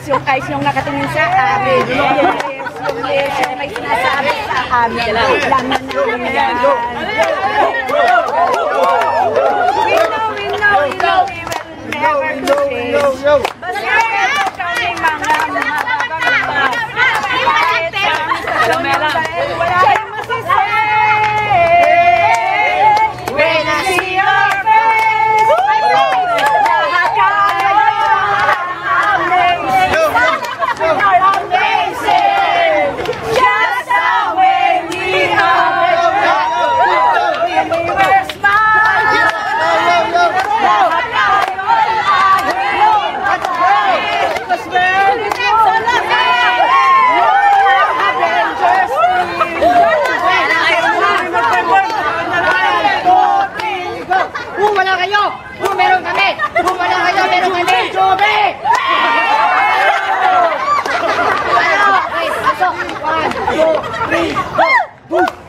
yung guys yung nakatingin sa amin. Yes, yung may sinasabi sa amin. Laman namin yan. We know, we will never do this. Basta kami mga wala kayong masisay. When I see your face, lahat kayo amazing. Just the way we are. We were smart. Lahat kayo because we're the Kung wala kayo, kung meron kami. Kung wala kayo, meron kami. Jobe! Okay, pasok. 1, 2, 3, go!